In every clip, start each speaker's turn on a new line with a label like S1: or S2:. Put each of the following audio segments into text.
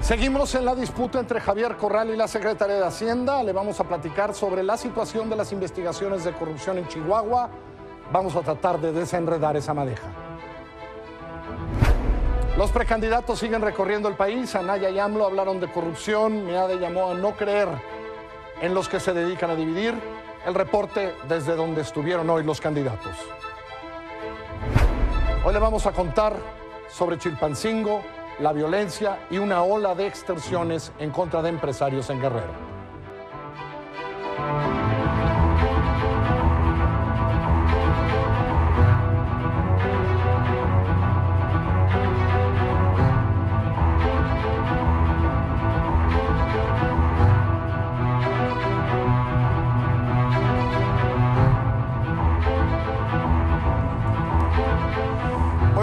S1: Seguimos en la disputa entre Javier Corral y la Secretaría de Hacienda. Le vamos a platicar sobre la situación de las investigaciones de corrupción en Chihuahua. Vamos a tratar de desenredar esa madeja. Los precandidatos siguen recorriendo el país. Anaya y AMLO hablaron de corrupción. Meade llamó a no creer en los que se dedican a dividir. El reporte desde donde estuvieron hoy los candidatos. Hoy le vamos a contar sobre Chilpancingo, la violencia y una ola de extorsiones en contra de empresarios en Guerrero.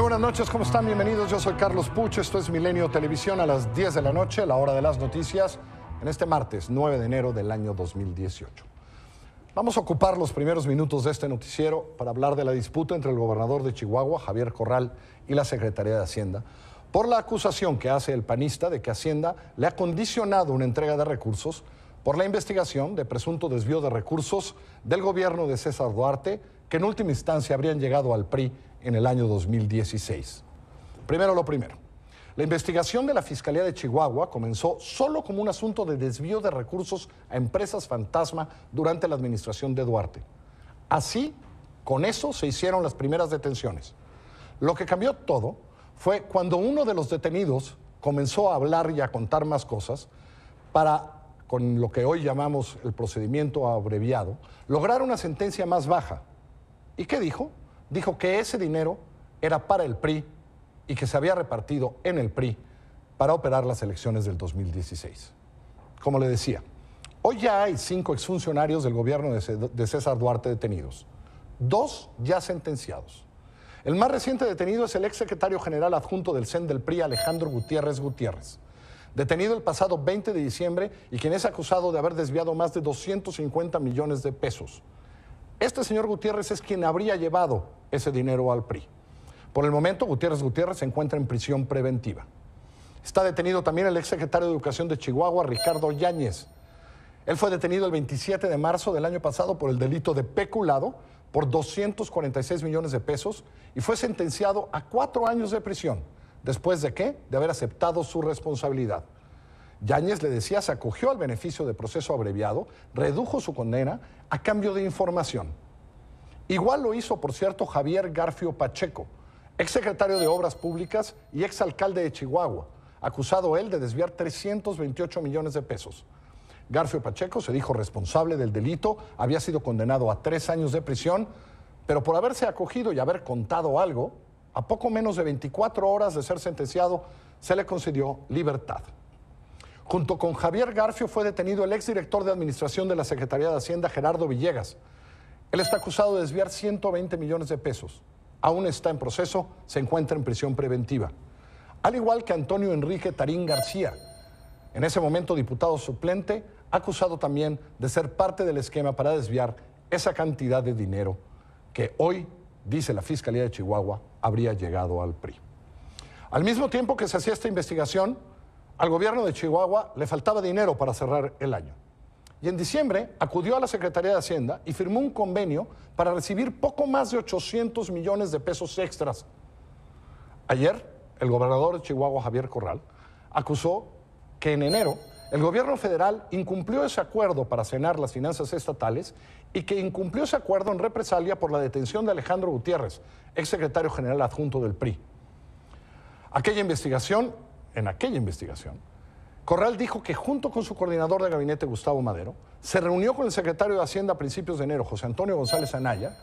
S1: Buenas noches, ¿cómo están? Bienvenidos, yo soy Carlos Puch, esto es Milenio Televisión a las 10 de la noche, la hora de las noticias, en este martes 9 de enero del año 2018. Vamos a ocupar los primeros minutos de este noticiero para hablar de la disputa entre el gobernador de Chihuahua, Javier Corral, y la Secretaría de Hacienda, por la acusación que hace el panista de que Hacienda le ha condicionado una entrega de recursos por la investigación de presunto desvío de recursos del gobierno de César Duarte, que en última instancia habrían llegado al PRI en el año 2016. Primero lo primero. La investigación de la Fiscalía de Chihuahua comenzó solo como un asunto de desvío de recursos a empresas fantasma durante la administración de Duarte. Así, con eso se hicieron las primeras detenciones. Lo que cambió todo fue cuando uno de los detenidos comenzó a hablar y a contar más cosas para, con lo que hoy llamamos el procedimiento abreviado, lograr una sentencia más baja. ¿Y qué dijo? Dijo que ese dinero era para el PRI y que se había repartido en el PRI para operar las elecciones del 2016. Como le decía, hoy ya hay 5 exfuncionarios del gobierno de César Duarte detenidos, 2 ya sentenciados. El más reciente detenido es el exsecretario general adjunto del CEN del PRI, Alejandro Gutiérrez Gutiérrez, detenido el pasado 20 de diciembre y quien es acusado de haber desviado más de 250 millones de pesos. Este señor Gutiérrez es quien habría llevado ese dinero al PRI. Por el momento, Gutiérrez se encuentra en prisión preventiva. Está detenido también el exsecretario de Educación de Chihuahua, Ricardo Yáñez. Él fue detenido el 27 de marzo del año pasado por el delito de peculado por 246 millones de pesos y fue sentenciado a 4 años de prisión. ¿Después de qué? De haber aceptado su responsabilidad. Yáñez, le decía, se acogió al beneficio de proceso abreviado, redujo su condena a cambio de información. Igual lo hizo, por cierto, Javier Garfio Pacheco, exsecretario de Obras Públicas y exalcalde de Chihuahua, acusado él de desviar 328 millones de pesos. Garfio Pacheco se dijo responsable del delito, había sido condenado a 3 años de prisión, pero por haberse acogido y haber contado algo, a poco menos de 24 horas de ser sentenciado, se le concedió libertad. Junto con Javier Garfio fue detenido el exdirector de Administración de la Secretaría de Hacienda, Gerardo Villegas. Él está acusado de desviar 120 millones de pesos. Aún está en proceso, se encuentra en prisión preventiva. Al igual que Antonio Enrique Tarín García, en ese momento diputado suplente, acusado también de ser parte del esquema para desviar esa cantidad de dinero que hoy, dice la Fiscalía de Chihuahua, habría llegado al PRI. Al mismo tiempo que se hacía esta investigación, al gobierno de Chihuahua le faltaba dinero para cerrar el año. Y en diciembre acudió a la Secretaría de Hacienda y firmó un convenio para recibir poco más de 800 millones de pesos extras. Ayer, el gobernador de Chihuahua, Javier Corral, acusó que en enero el gobierno federal incumplió ese acuerdo para sanear las finanzas estatales y que incumplió ese acuerdo en represalia por la detención de Alejandro Gutiérrez, exsecretario general adjunto del PRI. En aquella investigación, Corral dijo que junto con su coordinador de gabinete, Gustavo Madero, se reunió con el secretario de Hacienda a principios de enero, José Antonio González Anaya,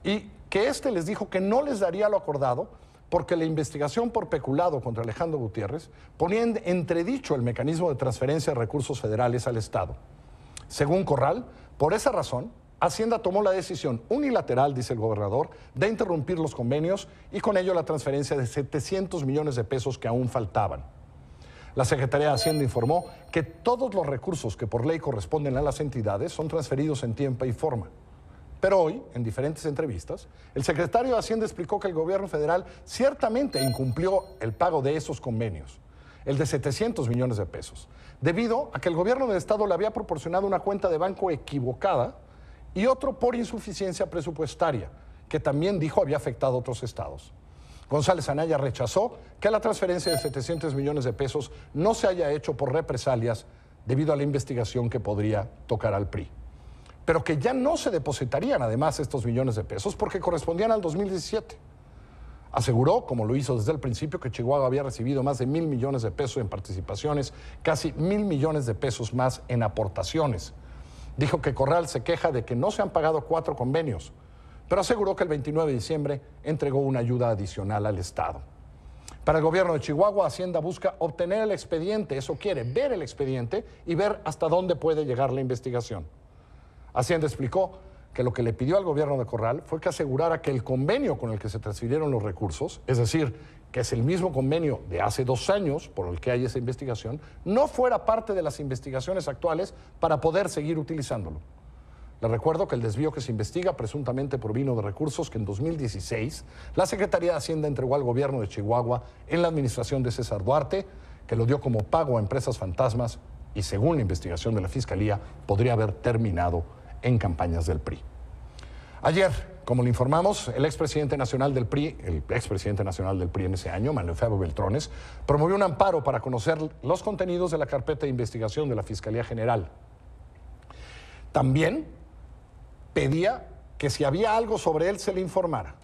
S1: y que éste les dijo que no les daría lo acordado porque la investigación por peculado contra Alejandro Gutiérrez ponía en entredicho el mecanismo de transferencia de recursos federales al Estado. Según Corral, por esa razón, Hacienda tomó la decisión unilateral, dice el gobernador, de interrumpir los convenios y con ello la transferencia de 700 millones de pesos que aún faltaban. La Secretaría de Hacienda informó que todos los recursos que por ley corresponden a las entidades son transferidos en tiempo y forma. Pero hoy, en diferentes entrevistas, el secretario de Hacienda explicó que el gobierno federal ciertamente incumplió el pago de esos convenios, el de 700 millones de pesos, debido a que el gobierno del estado le había proporcionado una cuenta de banco equivocada y otro por insuficiencia presupuestaria, que también dijo había afectado a otros estados. González Anaya rechazó que la transferencia de 700 millones de pesos no se haya hecho por represalias debido a la investigación que podría tocar al PRI. Pero que ya no se depositarían además estos millones de pesos porque correspondían al 2017. Aseguró, como lo hizo desde el principio, que Chihuahua había recibido más de 1,000 millones de pesos en participaciones, casi 1,000 millones de pesos más en aportaciones. Dijo que Corral se queja de que no se han pagado 4 convenios, pero aseguró que el 29 de diciembre entregó una ayuda adicional al Estado. Para el gobierno de Chihuahua, Hacienda busca obtener el expediente, eso quiere, ver el expediente y ver hasta dónde puede llegar la investigación. Hacienda explicó que lo que le pidió al gobierno de Corral fue que asegurara que el convenio con el que se transfirieron los recursos, es decir, que es el mismo convenio de hace 2 años por el que hay esa investigación, no fuera parte de las investigaciones actuales para poder seguir utilizándolo. Le recuerdo que el desvío que se investiga presuntamente provino de recursos que en 2016 la Secretaría de Hacienda entregó al gobierno de Chihuahua en la administración de César Duarte, que lo dio como pago a empresas fantasmas y, según la investigación de la Fiscalía, podría haber terminado en campañas del PRI. Ayer, como le informamos, el expresidente nacional del PRI en ese año, Manuel Fabio Beltrones, promovió un amparo para conocer los contenidos de la carpeta de investigación de la Fiscalía General. También pedía que si había algo sobre él se le informara.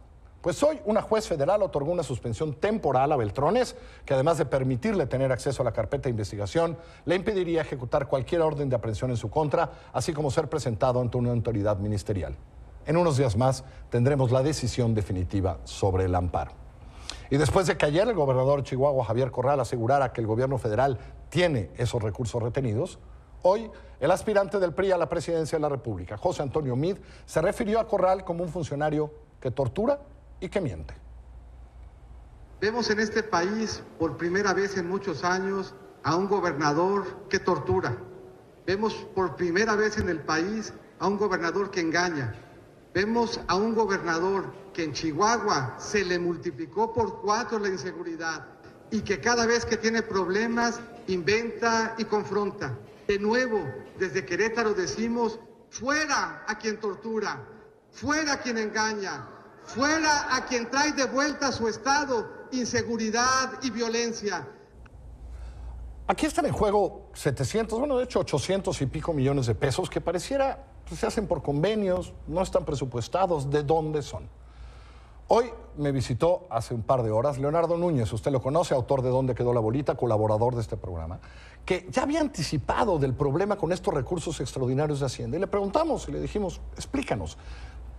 S1: Pues hoy una juez federal otorgó una suspensión temporal a Beltrones, que además de permitirle tener acceso a la carpeta de investigación, le impediría ejecutar cualquier orden de aprehensión en su contra, así como ser presentado ante una autoridad ministerial. En unos días más tendremos la decisión definitiva sobre el amparo. Y después de que ayer el gobernador de Chihuahua, Javier Corral, asegurara que el gobierno federal tiene esos recursos retenidos, hoy el aspirante del PRI a la presidencia de la República, José Antonio Meade, se refirió a Corral como un funcionario que tortura y que miente.
S2: Vemos en este país, por primera vez en muchos años, a un gobernador que tortura. Vemos por primera vez en el país a un gobernador que engaña. Vemos a un gobernador que en Chihuahua se le multiplicó por 4 la inseguridad y que cada vez que tiene problemas inventa y confronta. De nuevo, desde Querétaro decimos, fuera a quien tortura, fuera a quien engaña, fuera a quien trae de vuelta a su estado inseguridad y violencia.
S1: Aquí están en juego 700, bueno, de hecho 800 y pico millones de pesos que pareciera pues, se hacen por convenios, no están presupuestados. ¿De dónde son? Hoy me visitó hace un par de horas Leonardo Núñez, usted lo conoce, autor de ¿Dónde quedó la bolita?, colaborador de este programa, que ya había anticipado del problema con estos recursos extraordinarios de Hacienda. Y le preguntamos y le dijimos, explícanos,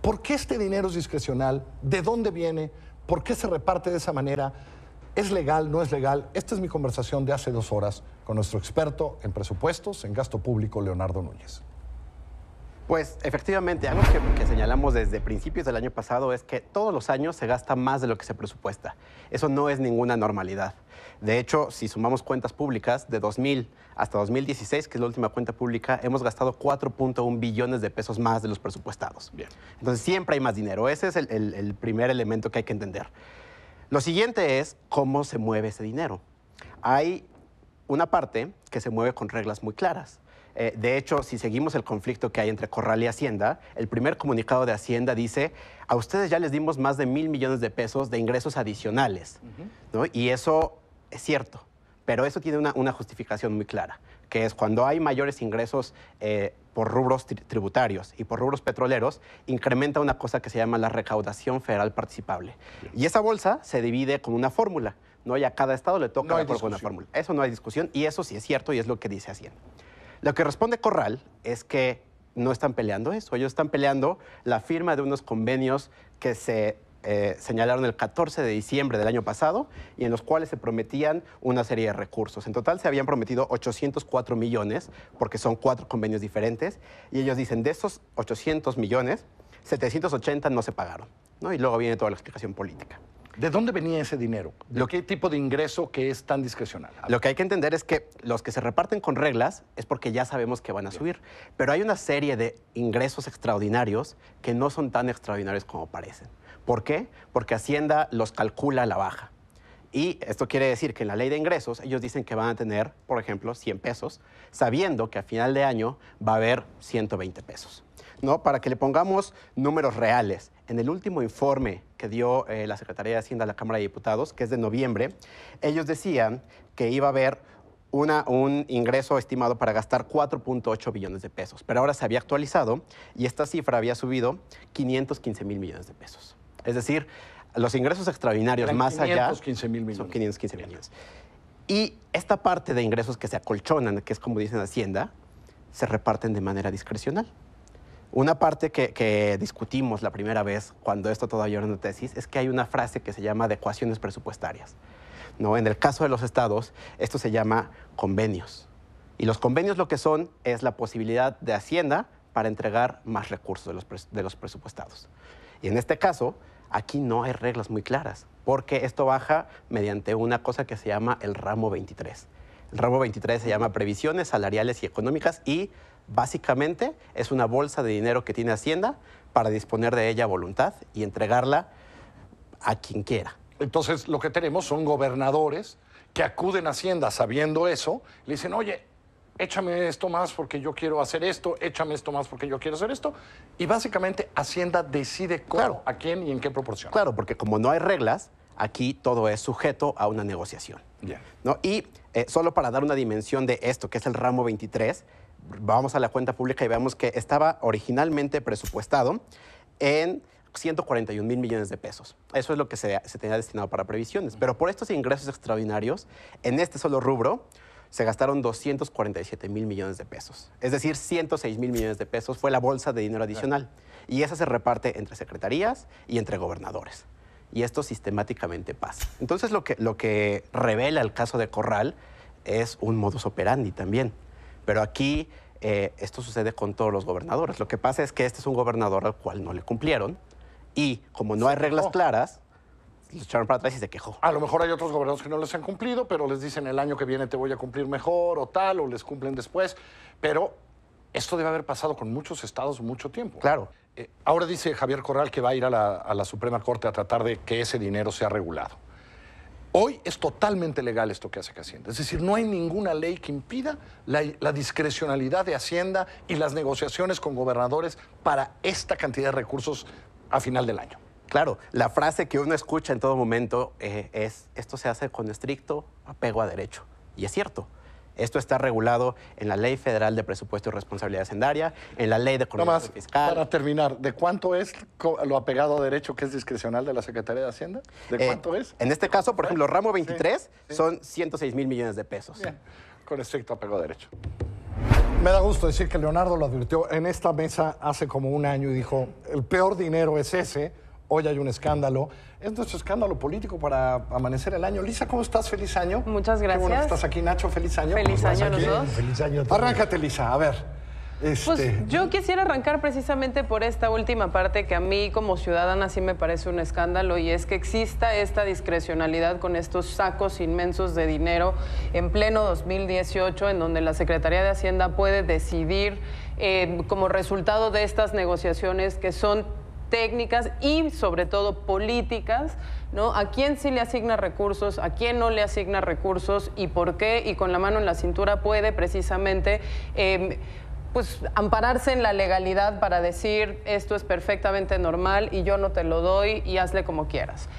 S1: ¿por qué este dinero es discrecional? ¿De dónde viene? ¿Por qué se reparte de esa manera? ¿Es legal? ¿No es legal? Esta es mi conversación de hace 2 horas con nuestro experto en presupuestos, en gasto público, Leonardo Núñez.
S3: Pues efectivamente, algo que señalamos desde principios del año pasado es que todos los años se gasta más de lo que se presupuesta. Eso no es ninguna normalidad. De hecho, si sumamos cuentas públicas, de 2000 hasta 2016, que es la última cuenta pública, hemos gastado 4.1 billones de pesos más de los presupuestados. Bien. Entonces siempre hay más dinero. Ese es el primer elemento que hay que entender. Lo siguiente es cómo se mueve ese dinero. Hay una parte que se mueve con reglas muy claras. De hecho, si seguimos el conflicto que hay entre Corral y Hacienda, el primer comunicado de Hacienda dice, a ustedes ya les dimos más de 1,000 millones de pesos de ingresos adicionales, ¿no? Y eso es cierto, pero eso tiene una justificación muy clara, que es cuando hay mayores ingresos por rubros tributarios y por rubros petroleros, incrementa una cosa que se llama la recaudación federal participable. Y esa bolsa se divide con una fórmula, ¿no? Y a cada estado le toca con una fórmula. Eso no hay discusión y eso sí es cierto y es lo que dice Hacienda. Lo que responde Corral es que no están peleando eso. Ellos están peleando la firma de unos convenios que se señalaron el 14 de diciembre del año pasado y en los cuales se prometían una serie de recursos. En total se habían prometido 804 millones porque son 4 convenios diferentes y ellos dicen de esos 800 millones, 780 no se pagaron, ¿no? Y luego viene toda la explicación política.
S1: ¿De dónde venía ese dinero? ¿De qué tipo de ingreso que es tan discrecional?
S3: Lo que hay que entender es que los que se reparten con reglas es porque ya sabemos que van a subir. Pero hay una serie de ingresos extraordinarios que no son tan extraordinarios como parecen. ¿Por qué? Porque Hacienda los calcula a la baja. Y esto quiere decir que en la ley de ingresos ellos dicen que van a tener, por ejemplo, 100 pesos, sabiendo que a final de año va a haber 120 pesos. ¿No? Para que le pongamos números reales, en el último informe que dio la Secretaría de Hacienda a la Cámara de Diputados, que es de noviembre, ellos decían que iba a haber un ingreso estimado para gastar 4.8 billones de pesos, pero ahora se había actualizado y esta cifra había subido 515,000 millones de pesos. Es decir, los ingresos extraordinarios más allá
S1: 515,000 millones.
S3: son 515 millones. Y esta parte de ingresos que se acolchonan, que es como dicen Hacienda, se reparten de manera discrecional. Una parte que discutimos la primera vez cuando esto todavía era una tesis es que hay una frase que se llama adecuaciones presupuestarias, ¿no? En el caso de los estados, esto se llama convenios. Y los convenios lo que son es la posibilidad de Hacienda para entregar más recursos de los presupuestados. Y en este caso, aquí no hay reglas muy claras, porque esto baja mediante una cosa que se llama el ramo 23. El ramo 23 se llama previsiones salariales y económicas y básicamente es una bolsa de dinero que tiene Hacienda para disponer de ella a voluntad y entregarla a quien quiera.
S1: Entonces, lo que tenemos son gobernadores que acuden a Hacienda sabiendo eso, le dicen, oye, échame esto más porque yo quiero hacer esto, échame esto más porque yo quiero hacer esto, y básicamente Hacienda decide cómo,
S3: Claro.
S1: a quién y en qué proporción.
S3: Claro, porque como no hay reglas, aquí todo es sujeto a una negociación.
S1: Bien.
S3: ¿No? Y solo para dar una dimensión de esto, que es el ramo 23, vamos a la cuenta pública y veamos que estaba originalmente presupuestado en 141,000 millones de pesos. Eso es lo que se tenía destinado para previsiones. Pero por estos ingresos extraordinarios, en este solo rubro, se gastaron 247,000 millones de pesos. Es decir, 106,000 millones de pesos fue la bolsa de dinero adicional. Y esa se reparte entre secretarías y entre gobernadores. Y esto sistemáticamente pasa. Entonces, lo que revela el caso de Corral es un modus operandi también. Pero aquí esto sucede con todos los gobernadores. Lo que pasa es que este es un gobernador al cual no le cumplieron y como no hay reglas claras, lo echaron para atrás y se quejó.
S1: A lo mejor hay otros gobernadores que no les han cumplido, pero les dicen el año que viene te voy a cumplir mejor o tal, o les cumplen después. Pero esto debe haber pasado con muchos estados mucho tiempo.
S3: Claro.
S1: Ahora dice Javier Corral que va a ir a la Suprema Corte a tratar de que ese dinero sea regulado. Hoy es totalmente legal esto que hace Hacienda. Es decir, no hay ninguna ley que impida la discrecionalidad de Hacienda y las negociaciones con gobernadores para esta cantidad de recursos a final del año.
S3: Claro, la frase que uno escucha en todo momento es, esto se hace con estricto apego a derecho. Y es cierto. Esto está regulado en la Ley Federal de Presupuesto y Responsabilidad Hacendaria, en la Ley de Coordinación Fiscal.
S1: Para terminar, ¿de cuánto es lo apegado a derecho que es discrecional de la Secretaría de Hacienda? ¿De cuánto es?
S3: En este caso, por ejemplo, ramo 23 son 106,000 millones de pesos.
S1: Bien, con estricto apego a derecho. Me da gusto decir que Leonardo lo advirtió en esta mesa hace como un año y dijo, el peor dinero es ese, hoy hay un escándalo. Es nuestro escándalo político para amanecer el año. Lisa, ¿cómo estás? Feliz año.
S4: Muchas gracias.
S1: Qué bueno que estás aquí, Nacho. Feliz año.
S4: Feliz
S1: ¿Cómo estás
S4: año a los
S1: aquí?
S4: dos.
S5: Feliz año a todos.
S1: Arráncate, Lisa. A ver.
S4: Pues yo quisiera arrancar precisamente por esta última parte que a mí como ciudadana sí me parece un escándalo y es que exista esta discrecionalidad con estos sacos inmensos de dinero en pleno 2018 en donde la Secretaría de Hacienda puede decidir como resultado de estas negociaciones que son técnicas y sobre todo políticas, ¿no? A quién sí le asigna recursos, a quién no le asigna recursos y por qué, y con la mano en la cintura puede precisamente pues ampararse en la legalidad para decir esto es perfectamente normal y yo no te lo doy y hazle como quieras.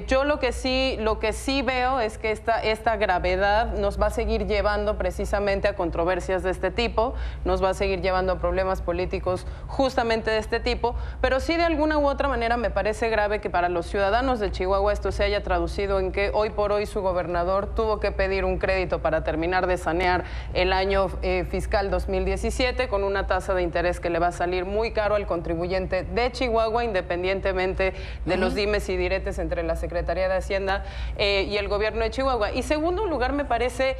S4: Yo lo que sí veo es que esta gravedad nos va a seguir llevando precisamente a controversias de este tipo, nos va a seguir llevando a problemas políticos justamente de este tipo, pero sí de alguna u otra manera me parece grave que para los ciudadanos de Chihuahua esto se haya traducido en que hoy por hoy su gobernador tuvo que pedir un crédito para terminar de sanear el año fiscal 2017 con una tasa de interés que le va a salir muy caro al contribuyente de Chihuahua, independientemente de los dimes y diretes entre la Secretaría de Hacienda y el gobierno de Chihuahua. Y segundo lugar, me parece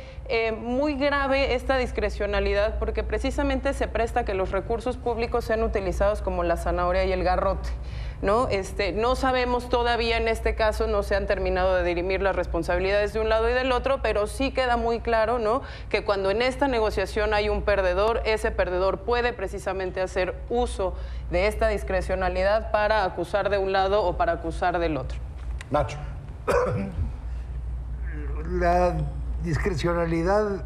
S4: muy grave esta discrecionalidad porque precisamente se presta que los recursos públicos sean utilizados como la zanahoria y el garrote. ¿no? No sabemos todavía en este caso, no se han terminado de dirimir las responsabilidades de un lado y del otro, pero sí queda muy claro, ¿no?, que cuando en esta negociación hay un perdedor, ese perdedor puede precisamente hacer uso de esta discrecionalidad para acusar de un lado o para acusar del otro.
S1: Nacho.
S5: La discrecionalidad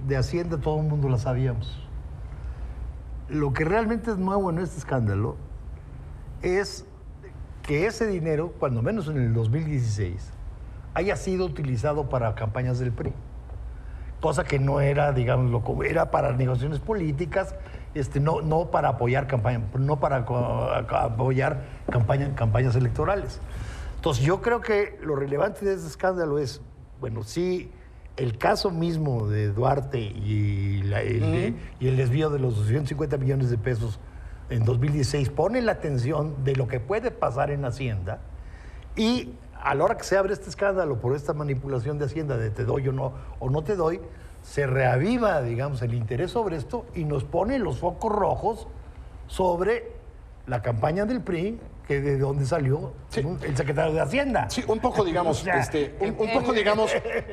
S5: de Hacienda todo el mundo la sabíamos. Lo que realmente es nuevo en este escándalo es que ese dinero, cuando menos en el 2016, haya sido utilizado para campañas del PRI. Cosa que no era, digamos, era para negociaciones políticas, no para apoyar campañas, no para apoyar campañas electorales. Entonces yo creo que lo relevante de este escándalo es, bueno, sí, el caso mismo de Duarte y el desvío de los 250 millones de pesos en 2016 pone la atención de lo que puede pasar en Hacienda, y a la hora que se abre este escándalo por esta manipulación de Hacienda de te doy o no te doy, se reaviva, digamos, el interés sobre esto y nos pone los focos rojos sobre la campaña del PRI, que de dónde salió el secretario de Hacienda.
S1: Sí, un poco, digamos,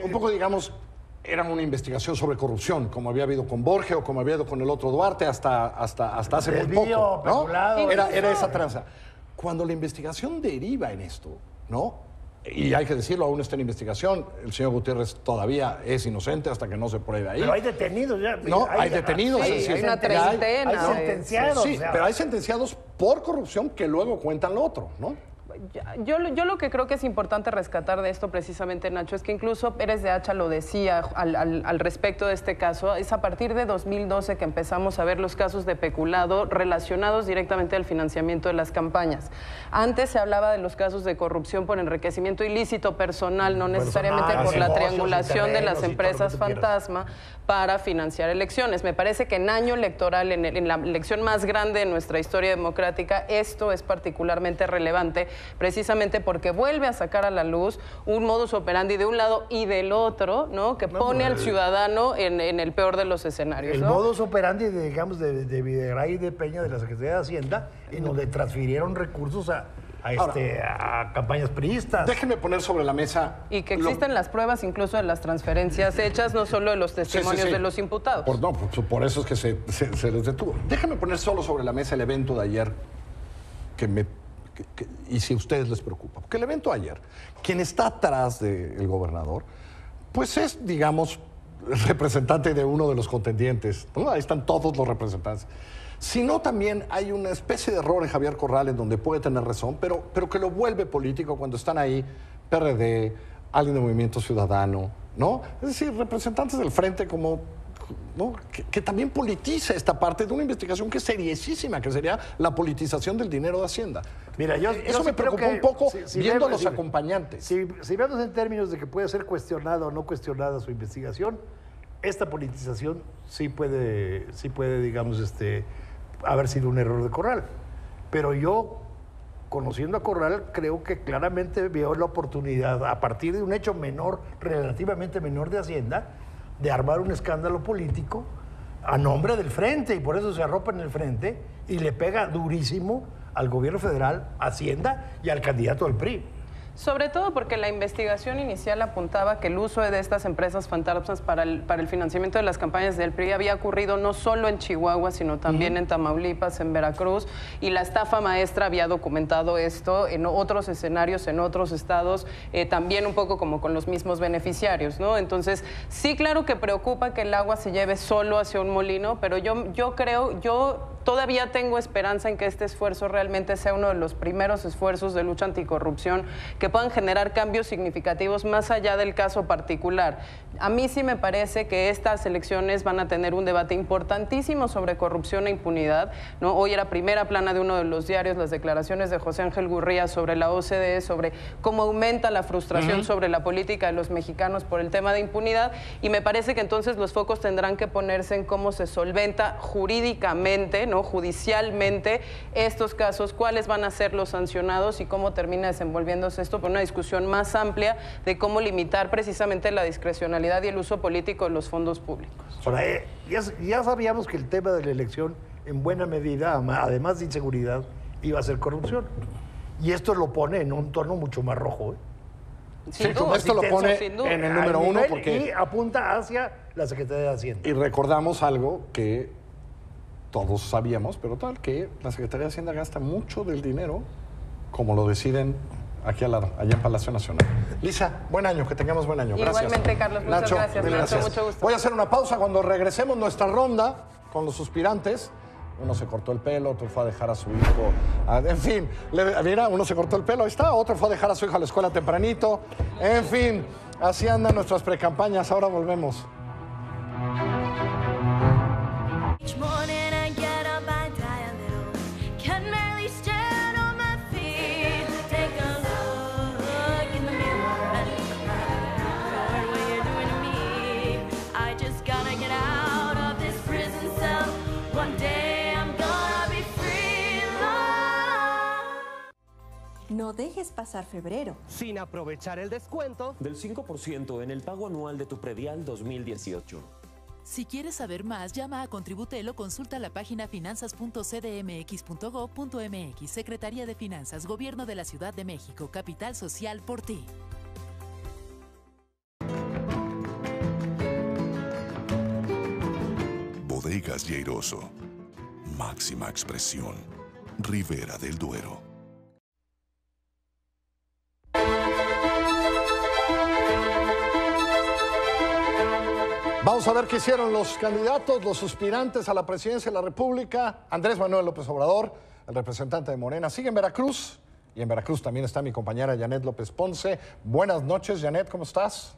S1: un poco, digamos, era una investigación sobre corrupción, como había habido con Borges o como había habido con el otro Duarte hasta hace muy poco, ¿no? Era esa tranza. Cuando la investigación deriva en esto, ¿no? Y hay que decirlo, aún está en investigación, el señor Gutiérrez todavía es inocente hasta que no se pruebe ahí.
S5: Pero hay detenidos ya.
S1: No, hay detenidos.
S4: Sí, hay una treintena.
S5: Hay sentenciados.
S1: Sí, pero hay sentenciados por corrupción que luego cuentan lo otro, ¿no?
S4: Yo lo que creo que es importante rescatar de esto precisamente, Nacho, es que incluso Pérez de Hacha lo decía al respecto de este caso. Es a partir de 2012 que empezamos a ver los casos de peculado relacionados directamente al financiamiento de las campañas. Antes se hablaba de los casos de corrupción por enriquecimiento ilícito personal, no necesariamente por la triangulación de las empresas fantasma para financiar elecciones. Me parece que en año electoral, en la elección más grande de nuestra historia democrática, esto es particularmente relevante, precisamente porque vuelve a sacar a la luz un modus operandi de un lado y del otro, ¿no?, que pone al ciudadano en el peor de los escenarios.
S5: El
S4: ¿no?
S5: modus operandi, digamos, de Videgaray y de Peña, de la Secretaría de Hacienda, en donde transfirieron recursos a campañas priistas.
S1: Déjenme poner sobre la mesa...
S4: Y que existen las pruebas incluso de las transferencias hechas, no solo de los testimonios de los imputados.
S1: Por eso es que se les detuvo. Déjenme poner solo sobre la mesa el evento de ayer y si a ustedes les preocupa. Porque el evento de ayer, quien está atrás del gobernador, pues es, digamos, representante de uno de los contendientes, ¿no? Ahí están todos los representantes. Sino también hay una especie de error en Javier Corral en donde puede tener razón, pero que lo vuelve político cuando están ahí PRD, alguien de Movimiento Ciudadano, ¿no? Es decir, representantes del frente como... ¿no? Que también politiza esta parte de una investigación que es seriosísima, que sería la politización del dinero de Hacienda.
S5: Mira,
S1: eso me preocupó un poco viendo a los acompañantes.
S5: Si vemos en términos de que puede ser cuestionada o no cuestionada su investigación, esta politización sí puede digamos, haber sido un error de Corral. Pero yo, conociendo a Corral, creo que claramente vio la oportunidad, a partir de un hecho menor, relativamente menor de Hacienda, de armar un escándalo político a nombre del frente, y por eso se arropa en el frente y le pega durísimo al gobierno federal, Hacienda y al candidato del PRI.
S4: Sobre todo porque la investigación inicial apuntaba que el uso de estas empresas fantasmas para el financiamiento de las campañas del PRI había ocurrido no solo en Chihuahua, sino también en Tamaulipas, en Veracruz, y la estafa maestra había documentado esto en otros escenarios, en otros estados, también un poco como con los mismos beneficiarios, ¿no? Entonces, sí, claro que preocupa que el agua se lleve solo hacia un molino, pero yo todavía tengo esperanza en que este esfuerzo realmente sea uno de los primeros esfuerzos de lucha anticorrupción que puedan generar cambios significativos más allá del caso particular. A mí sí me parece que estas elecciones van a tener un debate importantísimo sobre corrupción e impunidad, ¿no? Hoy era primera plana de uno de los diarios las declaraciones de José Ángel Gurría sobre la OCDE, sobre cómo aumenta la frustración sobre la política de los mexicanos por el tema de impunidad, y me parece que entonces los focos tendrán que ponerse en cómo se solventa jurídicamente, ¿no?, judicialmente estos casos, cuáles van a ser los sancionados y cómo termina desenvolviéndose esto por una discusión más amplia de cómo limitar precisamente la discrecionalidad y el uso político de los fondos públicos.
S5: Ahora, ya sabíamos que el tema de la elección, en buena medida, además de inseguridad, iba a ser corrupción. Y esto lo pone en un tono mucho más rojo.
S1: Sí, como esto lo pone en el número uno
S5: y apunta hacia la Secretaría de Hacienda.
S1: Y recordamos algo que todos sabíamos, pero tal, que la Secretaría de Hacienda gasta mucho del dinero como lo deciden aquí al lado, allá en Palacio Nacional. Lisa, buen año, que tengamos buen año. Gracias.
S4: Igualmente, Carlos, muchas
S1: Nacho,
S4: gracias.
S1: mil
S4: Nacho, mucho gusto.
S1: Voy a hacer una pausa. Cuando regresemos nuestra ronda con los suspirantes, uno se cortó el pelo, otro fue a dejar a su hijo. En fin, mira, uno se cortó el pelo, ahí está, otro fue a dejar a su hijo a la escuela tempranito. En fin, así andan nuestras precampañas. Ahora volvemos.
S6: No dejes pasar febrero
S7: sin aprovechar el descuento
S8: del 5% en el pago anual de tu predial 2018.
S9: Si quieres saber más, llama a Contributel o consulta la página finanzas.cdmx.gov.mx. Secretaría de Finanzas, Gobierno de la Ciudad de México, Capital Social por ti.
S10: Bodegas Lleiroso. Máxima expresión. Ribera del Duero.
S1: Vamos a ver qué hicieron los candidatos, los suspirantes a la presidencia de la República. Andrés Manuel López Obrador, el representante de Morena, sigue en Veracruz. Y en Veracruz también está mi compañera Janet López Ponce. Buenas noches, Janet, ¿cómo estás?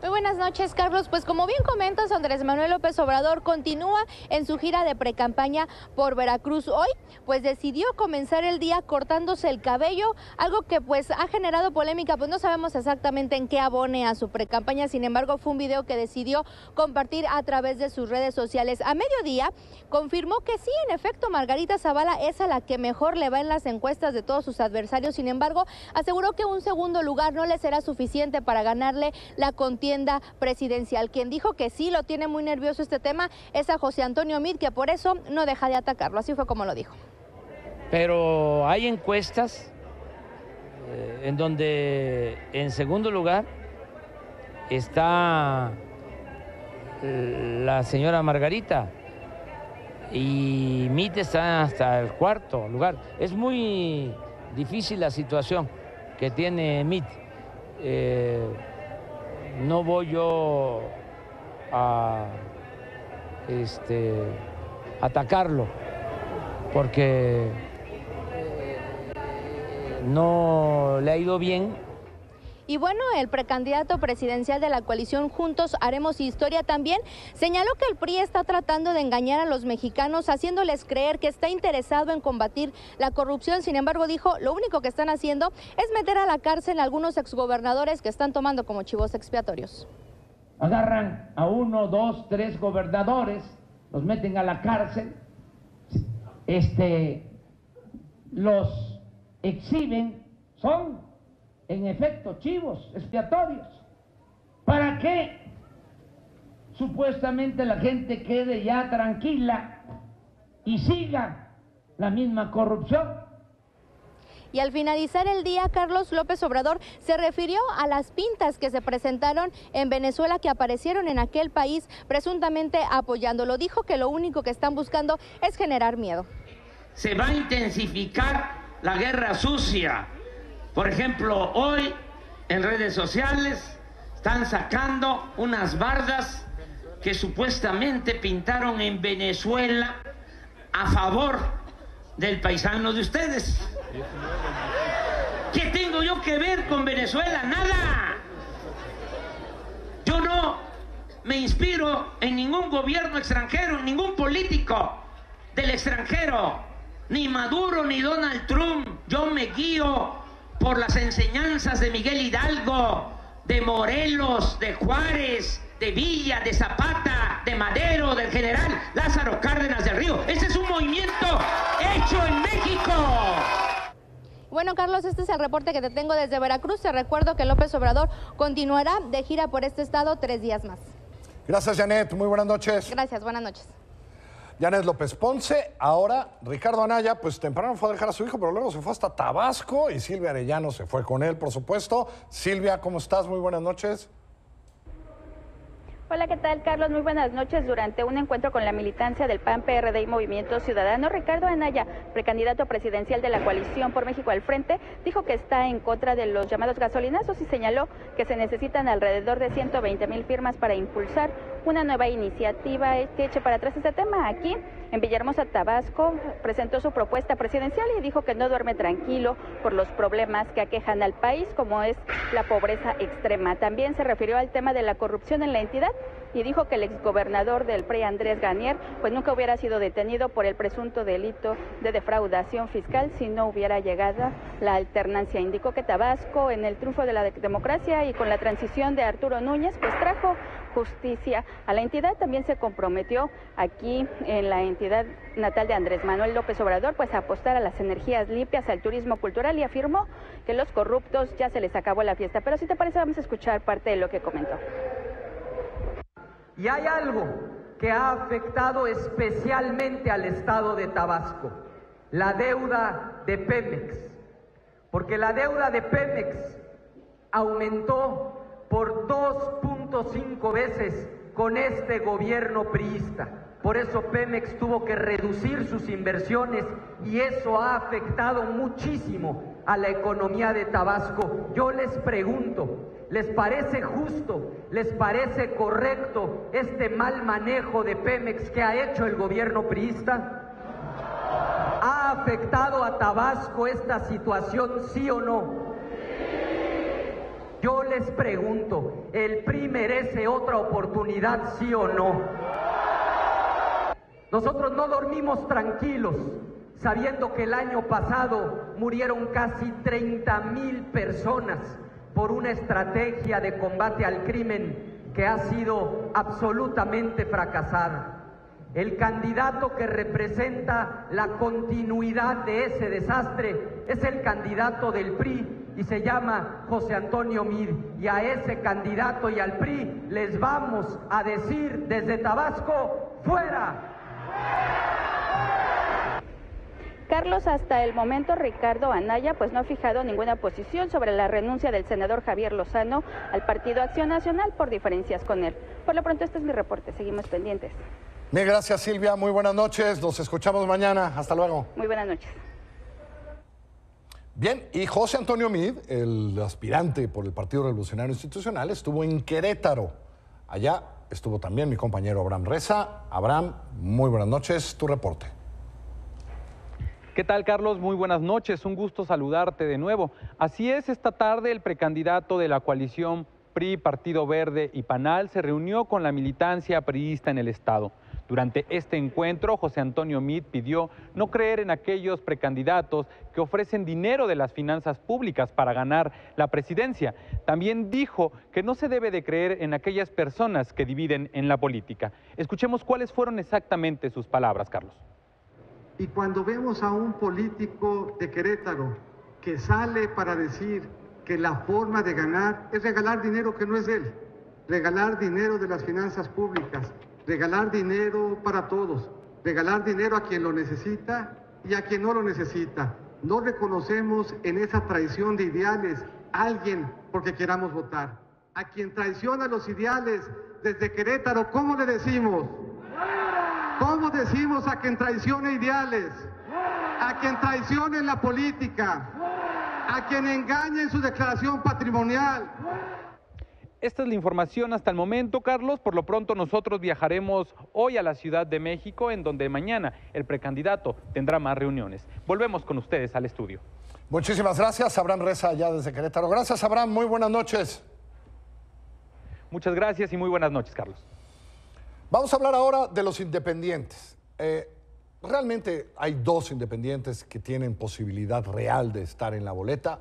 S11: Muy buenas noches, Carlos. Pues como bien comentas, Andrés Manuel López Obrador continúa en su gira de precampaña por Veracruz. Hoy, pues decidió comenzar el día cortándose el cabello, algo que pues ha generado polémica, pues no sabemos exactamente en qué abone a su precampaña. Sin embargo, fue un video que decidió compartir a través de sus redes sociales. A mediodía confirmó que sí, en efecto, Margarita Zavala es a la que mejor le va en las encuestas de todos sus adversarios. Sin embargo, aseguró que un segundo lugar no le será suficiente para ganarle la contienda presidencial. Quien dijo que sí lo tiene muy nervioso este tema es a José Antonio Meade, que por eso no deja de atacarlo. Así fue como lo dijo.
S12: Pero hay encuestas en donde en segundo lugar está la señora Margarita y Meade está hasta el cuarto lugar. Es muy difícil la situación que tiene Meade. No voy yo a atacarlo porque no le ha ido bien.
S11: Y bueno, el precandidato presidencial de la coalición Juntos Haremos Historia también señaló que el PRI está tratando de engañar a los mexicanos, haciéndoles creer que está interesado en combatir la corrupción. Sin embargo, dijo, lo único que están haciendo es meter a la cárcel a algunos exgobernadores que están tomando como chivos expiatorios.
S12: Agarran a 1, 2, 3 gobernadores, los meten a la cárcel, los exhiben, son en efecto chivos expiatorios, para que supuestamente la gente quede ya tranquila y siga la misma corrupción.
S11: Y al finalizar el día, Carlos, López Obrador se refirió a las pintas que se presentaron en Venezuela, que aparecieron en aquel país presuntamente apoyándolo. Dijo que lo único que están buscando es generar miedo.
S12: Se va a intensificar la guerra sucia. Por ejemplo, hoy en redes sociales están sacando unas bardas que supuestamente pintaron en Venezuela a favor del paisano de ustedes. ¿Qué tengo yo que ver con Venezuela? Nada. Yo no me inspiro en ningún gobierno extranjero, en ningún político del extranjero, ni Maduro ni Donald Trump. Yo me guío por las enseñanzas de Miguel Hidalgo, de Morelos, de Juárez, de Villa, de Zapata, de Madero, del general Lázaro Cárdenas del Río. Ese es un movimiento hecho en México.
S11: Bueno, Carlos, este es el reporte que te tengo desde Veracruz. Te recuerdo que López Obrador continuará de gira por este estado 3 días más.
S1: Gracias, Janet. Muy buenas noches.
S11: Gracias, buenas noches.
S1: Janet López Ponce. Ahora, Ricardo Anaya, pues temprano fue a dejar a su hijo, pero luego se fue hasta Tabasco y Silvia Arellano se fue con él, por supuesto. Silvia, ¿cómo estás? Muy buenas noches.
S6: Hola, ¿qué tal, Carlos? Muy buenas noches. Durante un encuentro con la militancia del PAN, PRD y Movimiento Ciudadano, Ricardo Anaya, precandidato presidencial de la coalición por México al Frente, dijo que está en contra de los llamados gasolinazos y señaló que se necesitan alrededor de 120,000 firmas para impulsar una nueva iniciativa que eche para atrás este tema. Aquí, en Villahermosa, Tabasco, presentó su propuesta presidencial y dijo que no duerme tranquilo por los problemas que aquejan al país, como es la pobreza extrema. También se refirió al tema de la corrupción en la entidad y dijo que el exgobernador del PRI, Andrés Garnier, pues nunca hubiera sido detenido por el presunto delito de defraudación fiscal si no hubiera llegado la alternancia. Indicó que Tabasco, en el triunfo de la democracia y con la transición de Arturo Núñez, pues trajo justicia a la entidad. También se comprometió aquí en la entidad natal de Andrés Manuel López Obrador, pues a apostar a las energías limpias, al turismo cultural, y afirmó que los corruptos ya se les acabó la fiesta. Pero si te parece, vamos a escuchar parte de lo que comentó.
S13: Y hay algo que ha afectado especialmente al estado de Tabasco, la deuda de Pemex, porque la deuda de Pemex aumentó por 2.5 veces con este gobierno priista. Por eso Pemex tuvo que reducir sus inversiones y eso ha afectado muchísimo a la economía de Tabasco. Yo les pregunto, ¿les parece justo, les parece correcto este mal manejo de Pemex que ha hecho el gobierno priista? ¿Ha afectado a Tabasco esta situación, sí o no? Yo les pregunto, ¿el PRI merece otra oportunidad, sí o no? Nosotros no dormimos tranquilos, sabiendo que el año pasado murieron casi 30,000 personas por una estrategia de combate al crimen que ha sido absolutamente fracasada. El candidato que representa la continuidad de ese desastre es el candidato del PRI y se llama José Antonio Meade. Y a ese candidato y al PRI les vamos a decir desde Tabasco, ¡fuera!
S6: Carlos, hasta el momento Ricardo Anaya pues no ha fijado ninguna posición sobre la renuncia del senador Javier Lozano al Partido Acción Nacional por diferencias con él. Por lo pronto este es mi reporte, seguimos pendientes.
S1: Bien, gracias Silvia, muy buenas noches, nos escuchamos mañana, hasta luego.
S6: Muy buenas noches.
S1: Bien, y José Antonio Meade, el aspirante por el Partido Revolucionario Institucional, estuvo en Querétaro. Allá estuvo también mi compañero Abraham Reza. Abraham, muy buenas noches, tu reporte.
S14: ¿Qué tal, Carlos? Muy buenas noches, un gusto saludarte de nuevo. Así es, esta tarde el precandidato de la coalición PRI, Partido Verde y PANAL se reunió con la militancia priista en el estado. Durante este encuentro, José Antonio Meade pidió no creer en aquellos precandidatos que ofrecen dinero de las finanzas públicas para ganar la presidencia. También dijo que no se debe de creer en aquellas personas que dividen en la política. Escuchemos cuáles fueron exactamente sus palabras, Carlos.
S2: Y cuando vemos a un político de Querétaro que sale para decir que la forma de ganar es regalar dinero que no es de él, regalar dinero de las finanzas públicas, regalar dinero para todos, regalar dinero a quien lo necesita y a quien no lo necesita. No reconocemos en esa traición de ideales a alguien porque queramos votar. A quien traiciona los ideales desde Querétaro, ¿cómo le decimos? ¿Cómo decimos a quien traicione ideales? A quien traicione la política, a quien engañe en su declaración patrimonial.
S14: Esta es la información hasta el momento, Carlos. Por lo pronto nosotros viajaremos hoy a la Ciudad de México, en donde mañana el precandidato tendrá más reuniones. Volvemos con ustedes al estudio.
S1: Muchísimas gracias, Abraham Reza, allá desde Querétaro. Gracias, Abraham. Muy buenas noches.
S14: Muchas gracias y muy buenas noches, Carlos.
S1: Vamos a hablar ahora de los independientes. Realmente hay dos independientes que tienen posibilidad real de estar en la boleta.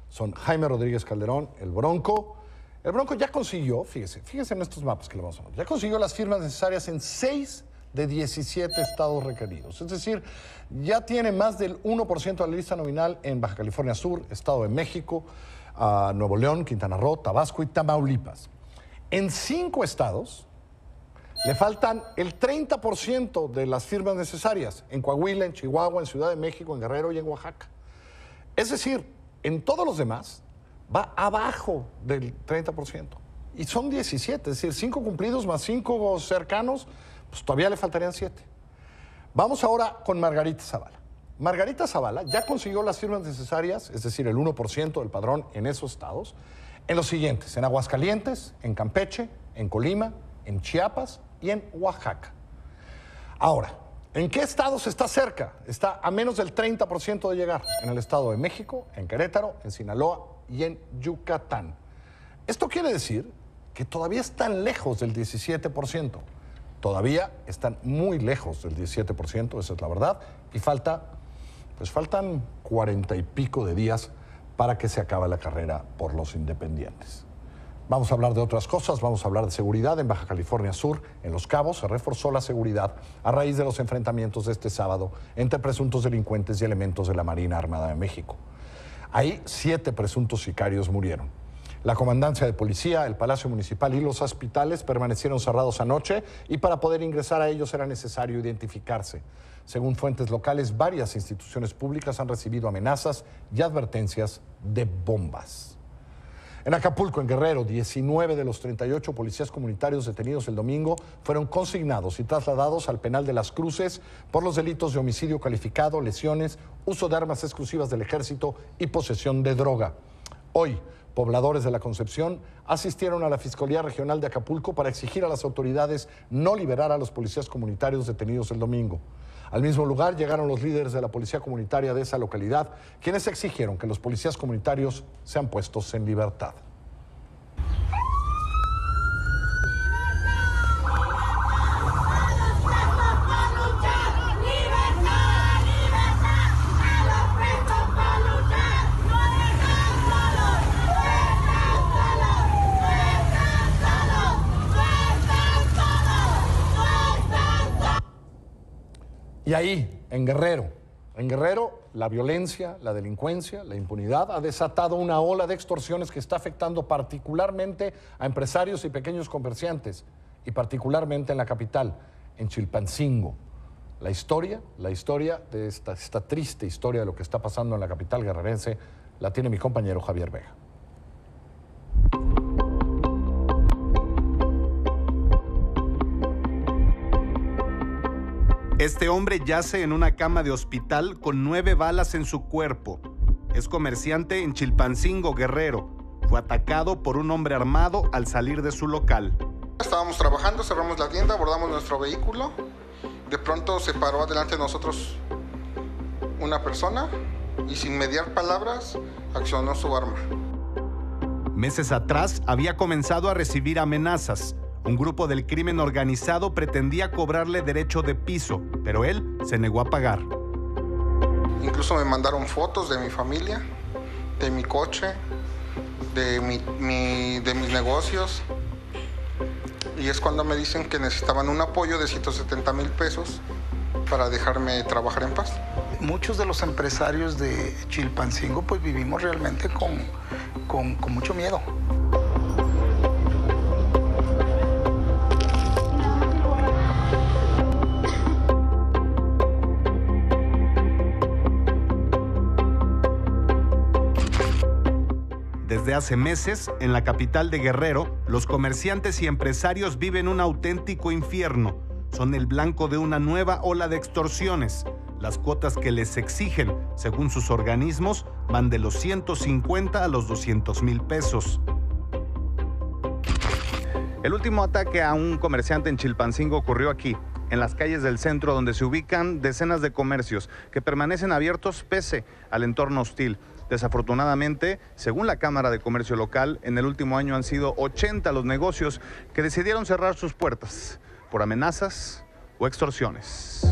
S1: Son Jaime Rodríguez Calderón, el Bronco. El Bronco ya consiguió, fíjese en estos mapas que le vamos a ver, ya consiguió las firmas necesarias en 6 de 17 estados requeridos. Es decir, ya tiene más del 1% de la lista nominal en Baja California Sur, Estado de México, Nuevo León, Quintana Roo, Tabasco y Tamaulipas. En 5 estados, Le faltan el 30% de las firmas necesarias en Coahuila, en Chihuahua, en Ciudad de México, en Guerrero y en Oaxaca. Es decir, en todos los demás va abajo del 30%. Y son 17, es decir, 5 cumplidos más 5 cercanos, pues todavía le faltarían 7. Vamos ahora con Margarita Zavala. Margarita Zavala ya consiguió las firmas necesarias, es decir, el 1% del padrón en esos estados, en los siguientes: en Aguascalientes, en Campeche, en Colima, en Chiapas y en Oaxaca. Ahora, ¿en qué estados está cerca? Está a menos del 30% de llegar. En el Estado de México, en Querétaro, en Sinaloa y en Yucatán. Esto quiere decir que todavía están lejos del 17%. Todavía están muy lejos del 17%, esa es la verdad, y faltan 40 y pico de días para que se acabe la carrera por los independientes. Vamos a hablar de otras cosas, vamos a hablar de seguridad. En Baja California Sur, en Los Cabos, se reforzó la seguridad a raíz de los enfrentamientos de este sábado entre presuntos delincuentes y elementos de la Marina Armada de México. Ahí 7 presuntos sicarios murieron. La comandancia de policía, el Palacio Municipal y los hospitales permanecieron cerrados anoche y para poder ingresar a ellos era necesario identificarse. Según fuentes locales, varias instituciones públicas han recibido amenazas y advertencias de bombas. En Acapulco, en Guerrero, 19 de los 38 policías comunitarios detenidos el domingo fueron consignados y trasladados al penal de Las Cruces por los delitos de homicidio calificado, lesiones, uso de armas exclusivas del ejército y posesión de droga. Hoy, pobladores de La Concepción asistieron a la Fiscalía Regional de Acapulco para exigir a las autoridades no liberar a los policías comunitarios detenidos el domingo. Al mismo lugar llegaron los líderes de la policía comunitaria de esa localidad, quienes exigieron que los policías comunitarios sean puestos en libertad. Y ahí, en Guerrero, la violencia, la delincuencia, la impunidad ha desatado una ola de extorsiones que está afectando particularmente a empresarios y pequeños comerciantes, y particularmente en la capital, en Chilpancingo. La historia de esta triste historia de lo que está pasando en la capital guerrerense la tiene mi compañero Javier Vega.
S15: Este hombre yace en una cama de hospital con 9 balas en su cuerpo. Es comerciante en Chilpancingo, Guerrero. Fue atacado por un hombre armado al salir de su local.
S16: Estábamos trabajando, cerramos la tienda, abordamos nuestro vehículo. De pronto se paró adelante de nosotros una persona y sin mediar palabras accionó su arma.
S15: Meses atrás había comenzado a recibir amenazas. Un grupo del crimen organizado pretendía cobrarle derecho de piso, pero él se negó a pagar.
S16: Incluso me mandaron fotos de mi familia, de mi coche, de mis negocios. Y es cuando me dicen que necesitaban un apoyo de 170,000 pesos para dejarme trabajar en paz.
S17: Muchos de los empresarios de Chilpancingo pues vivimos realmente con mucho miedo.
S15: Desde hace meses, en la capital de Guerrero, los comerciantes y empresarios viven un auténtico infierno. Son el blanco de una nueva ola de extorsiones. Las cuotas que les exigen, según sus organismos, van de los 150 a los 200,000 pesos. El último ataque a un comerciante en Chilpancingo ocurrió aquí, en las calles del centro, donde se ubican decenas de comercios que permanecen abiertos pese al entorno hostil. Desafortunadamente, según la Cámara de Comercio local, en el último año han sido 80 los negocios que decidieron cerrar sus puertas por amenazas o extorsiones.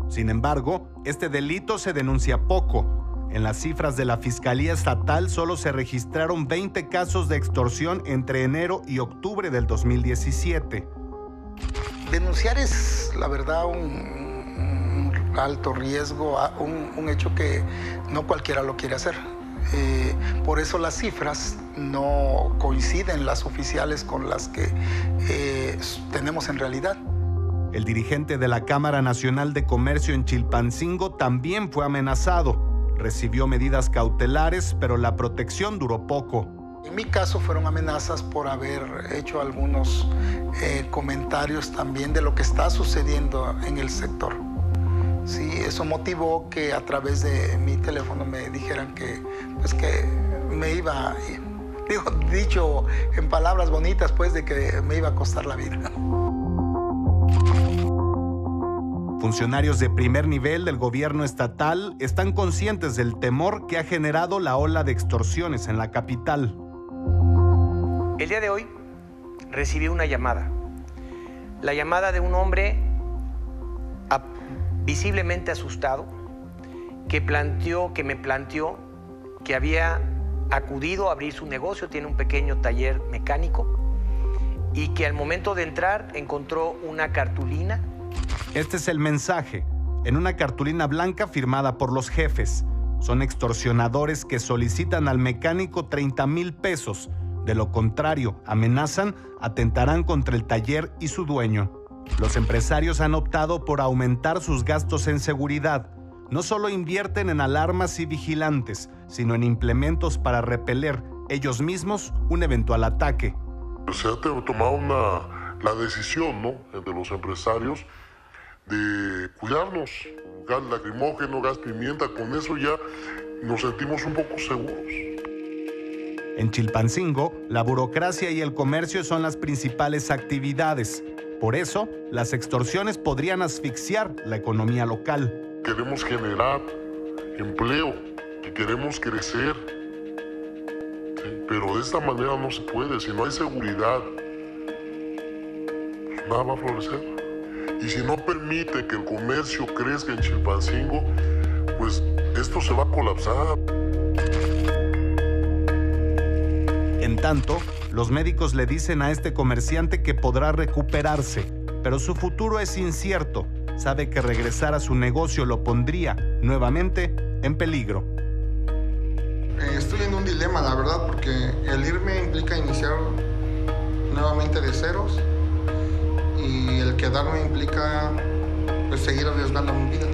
S15: Sin embargo, este delito se denuncia poco. En las cifras de la Fiscalía Estatal solo se registraron 20 casos de extorsión entre enero y octubre del 2017.
S17: Denunciar es, la verdad, un alto riesgo, un hecho que no cualquiera lo quiere hacer. Por eso las cifras no coinciden, las oficiales, con las que tenemos en realidad.
S15: El dirigente de la Cámara Nacional de Comercio en Chilpancingo también fue amenazado. Recibió medidas cautelares, pero la protección duró poco.
S17: En mi caso fueron amenazas por haber hecho algunos comentarios también de lo que está sucediendo en el sector. Sí, eso motivó que a través de mi teléfono me dijeran que me iba, dicho en palabras bonitas, pues, de que me iba a costar la vida.
S15: Funcionarios de primer nivel del gobierno estatal están conscientes del temor que ha generado la ola de extorsiones en la capital.
S18: El día de hoy recibí una llamada. La llamada de un hombre visiblemente asustado que me planteó que había acudido a abrir su negocio, tiene un pequeño taller mecánico, y que al momento de entrar encontró una cartulina.
S15: Este es el mensaje, en una cartulina blanca firmada por los jefes. Son extorsionadores que solicitan al mecánico 30,000 pesos. De lo contrario, amenazan, atentarán contra el taller y su dueño. Los empresarios han optado por aumentar sus gastos en seguridad. No solo invierten en alarmas y vigilantes, sino en implementos para repeler ellos mismos un eventual ataque.
S19: Se ha tomado la decisión, ¿no?, de los empresarios de cuidarnos. Gas lacrimógeno, gas pimienta, con eso ya nos sentimos un poco seguros.
S15: En Chilpancingo, la burocracia y el comercio son las principales actividades. Por eso, las extorsiones podrían asfixiar la economía local.
S19: Queremos generar empleo y queremos crecer. ¿Sí? Pero de esta manera no se puede. Si no hay seguridad, pues nada va a florecer. Y si no permite que el comercio crezca en Chilpancingo, pues esto se va a colapsar.
S15: En tanto, los médicos le dicen a este comerciante que podrá recuperarse, pero su futuro es incierto. Sabe que regresar a su negocio lo pondría nuevamente en peligro.
S16: Estoy en un dilema, la verdad, porque el irme implica iniciar nuevamente de ceros y el quedarme implica, pues, seguir arriesgando mi vida.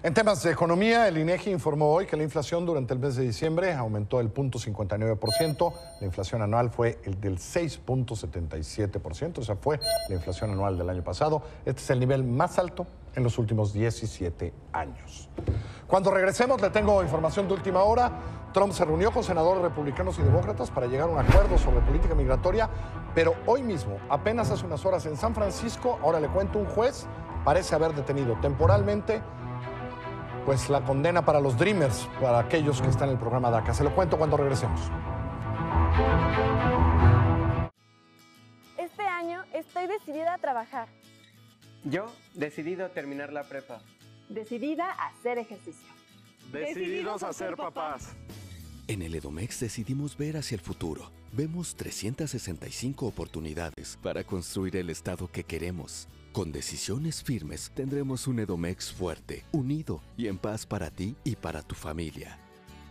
S1: En temas de economía, el INEGI informó hoy que la inflación durante el mes de diciembre aumentó el 0.59%. La inflación anual fue el del 6.77%, o sea, fue la inflación anual del año pasado. Este es el nivel más alto en los últimos 17 años. Cuando regresemos, le tengo información de última hora. Trump se reunió con senadores republicanos y demócratas para llegar a un acuerdo sobre política migratoria, pero hoy mismo, apenas hace unas horas en San Francisco, ahora le cuento, un juez parece haber detenido temporalmente pues la condena para los Dreamers, para aquellos que están en el programa DACA. Se lo cuento cuando regresemos.
S20: Este año estoy decidida a trabajar.
S21: Yo, decidido a terminar la prepa.
S20: Decidida a hacer ejercicio.
S22: Decididos a ser papás.
S23: En el Edomex decidimos ver hacia el futuro. Vemos 365 oportunidades para construir el estado que queremos. Con decisiones firmes tendremos un Edomex fuerte, unido y en paz para ti y para tu familia.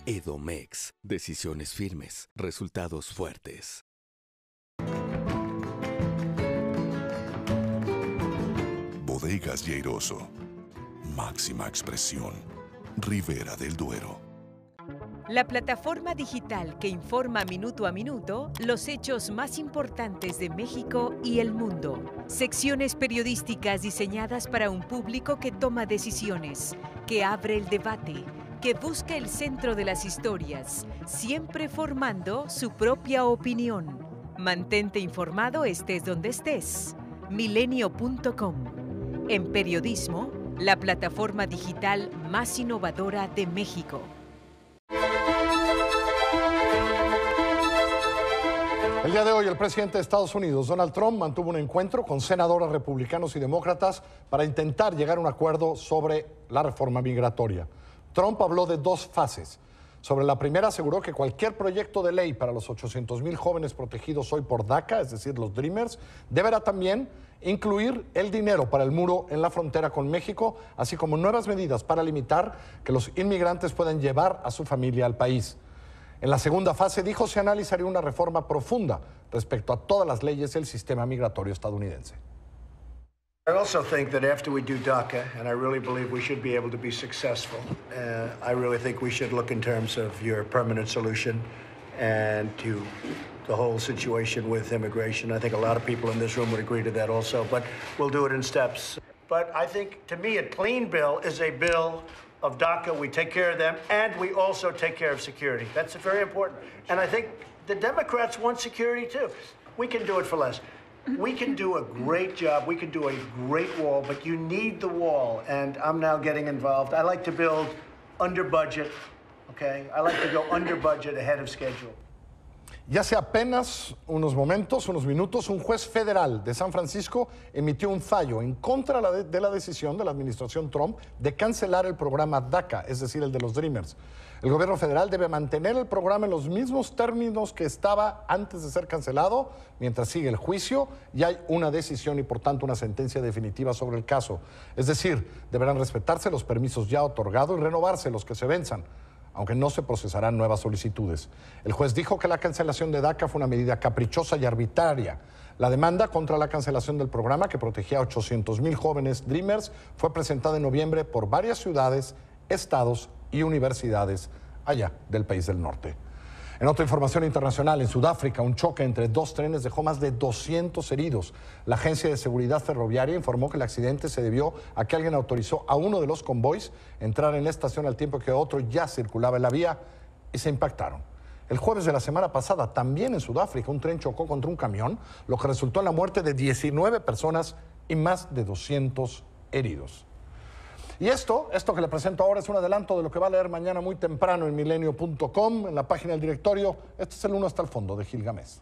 S23: Edomex. Decisiones firmes, resultados fuertes.
S10: Bodegas Lleiroso. Máxima expresión. Ribera del Duero.
S24: La plataforma digital que informa minuto a minuto los hechos más importantes de México y el mundo. Secciones periodísticas diseñadas para un público que toma decisiones, que abre el debate, que busca el centro de las historias, siempre formando su propia opinión. Mantente informado estés donde estés. Milenio.com. En periodismo, la plataforma digital más innovadora de México.
S1: El día de hoy, el presidente de Estados Unidos, Donald Trump, mantuvo un encuentro con senadores republicanos y demócratas para intentar llegar a un acuerdo sobre la reforma migratoria. Trump habló de dos fases. Sobre la primera, aseguró que cualquier proyecto de ley para los 800,000 jóvenes protegidos hoy por DACA, es decir, los Dreamers, deberá también incluir el dinero para el muro en la frontera con México, así como nuevas medidas para limitar que los inmigrantes puedan llevar a su familia al país. En la segunda fase, dijo, se analizaría una reforma profunda respecto a todas las leyes del sistema migratorio estadounidense.
S3: I also think that after we do DACA, and I really believe we should be able to be successful, I really think we should look in terms of your permanent solution and to the whole situation with immigration. I think a lot of people in this room would agree to that also, but we'll do it in steps. But I think, to me, a clean bill is a bill of DACA. We take care of them, and we also take care of security. That's very important. And I think the Democrats want security, too. We can do it for less. We can do a great job. We can do a great wall, but you need the wall, and I'm now getting involved. I like to build under budget, okay? I like to go under budget ahead of schedule.
S1: Y hace apenas unos minutos, un juez federal de San Francisco emitió un fallo en contra de la decisión de la administración Trump de cancelar el programa DACA, es decir, el de los Dreamers. El gobierno federal debe mantener el programa en los mismos términos que estaba antes de ser cancelado, mientras sigue el juicio y hay una decisión y, por tanto, una sentencia definitiva sobre el caso. Es decir, deberán respetarse los permisos ya otorgados y renovarse los que se venzan, aunque no se procesarán nuevas solicitudes. El juez dijo que la cancelación de DACA fue una medida caprichosa y arbitraria. La demanda contra la cancelación del programa, que protegía a 800,000 jóvenes Dreamers, fue presentada en noviembre por varias ciudades, estados y universidades allá del país del norte. En otra información internacional, en Sudáfrica, un choque entre dos trenes dejó más de 200 heridos. La Agencia de Seguridad Ferroviaria informó que el accidente se debió a que alguien autorizó a uno de los convoys entrar en la estación al tiempo que otro ya circulaba en la vía y se impactaron. El jueves de la semana pasada, también en Sudáfrica, un tren chocó contra un camión, lo que resultó en la muerte de 19 personas y más de 200 heridos. Y esto que le presento ahora es un adelanto de lo que va a leer mañana muy temprano en milenio.com, en la página del directorio. Este es el 1 hasta el fondo de Gil Gámez.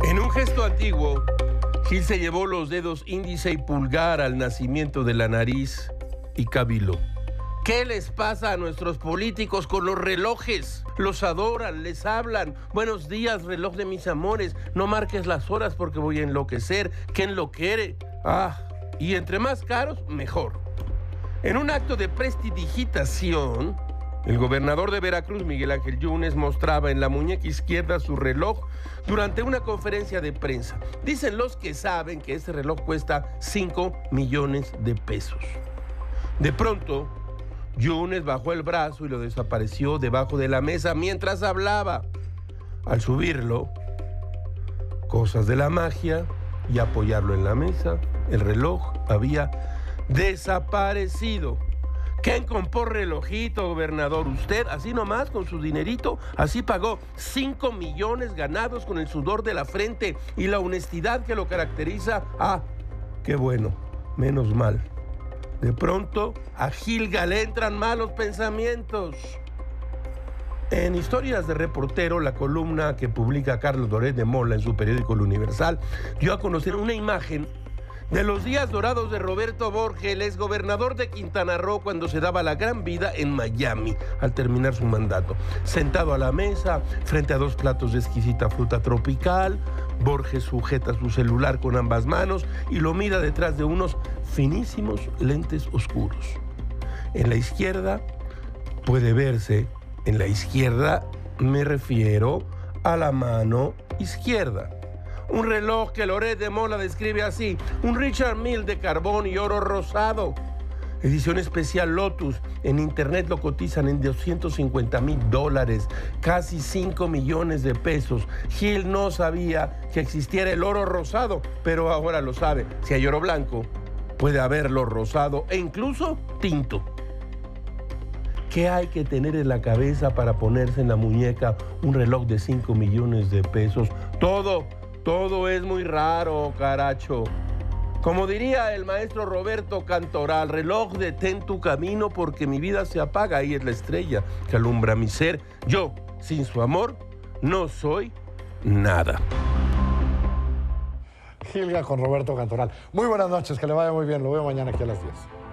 S4: En un gesto antiguo, Gil se llevó los dedos índice y pulgar al nacimiento de la nariz y caviló. ¿Qué les pasa a nuestros políticos con los relojes? Los adoran, les hablan. Buenos días, reloj de mis amores. No marques las horas porque voy a enloquecer. ¿Quién lo quiere? Y entre más caros, mejor. En un acto de prestidigitación, el gobernador de Veracruz, Miguel Ángel Yunes, mostraba en la muñeca izquierda su reloj durante una conferencia de prensa. Dicen los que saben que ese reloj cuesta 5 millones de pesos. De pronto, Yunes bajó el brazo y lo desapareció debajo de la mesa mientras hablaba. Al subirlo, cosas de la magia, y apoyarlo en la mesa, el reloj había desaparecido. ¿Quién compró relojito, gobernador? ¿Usted? Así nomás, con su dinerito. Así pagó 5 millones ganados con el sudor de la frente y la honestidad que lo caracteriza. Qué bueno, menos mal. De pronto, a Gilga le entran malos pensamientos. En Historias de Reportero, la columna que publica Carlos Loret de Mola en su periódico El Universal, dio a conocer una imagen de los días dorados de Roberto Borges, el exgobernador de Quintana Roo, cuando se daba la gran vida en Miami al terminar su mandato. Sentado a la mesa, frente a 2 platos de exquisita fruta tropical, Borges sujeta su celular con ambas manos y lo mira detrás de unos finísimos lentes oscuros. En la izquierda puede verse, en la izquierda me refiero a la mano izquierda, un reloj que Loret de Mola describe así: un Richard Mille de carbón y oro rosado, edición especial Lotus. En internet lo cotizan en $250,000, casi 5 millones de pesos. Gil no sabía que existiera el oro rosado, pero ahora lo sabe. Si hay oro blanco, puede haberlo rosado e incluso tinto. ¿Qué hay que tener en la cabeza para ponerse en la muñeca un reloj de 5 millones de pesos? Todo es muy raro, caracho. Como diría el maestro Roberto Cantoral, reloj, detén tu camino porque mi vida se apaga. Ahí es la estrella que alumbra mi ser. Yo, sin su amor, no soy nada.
S1: Gilga con Roberto Cantoral. Muy buenas noches, que le vaya muy bien. Lo veo mañana aquí a las 10.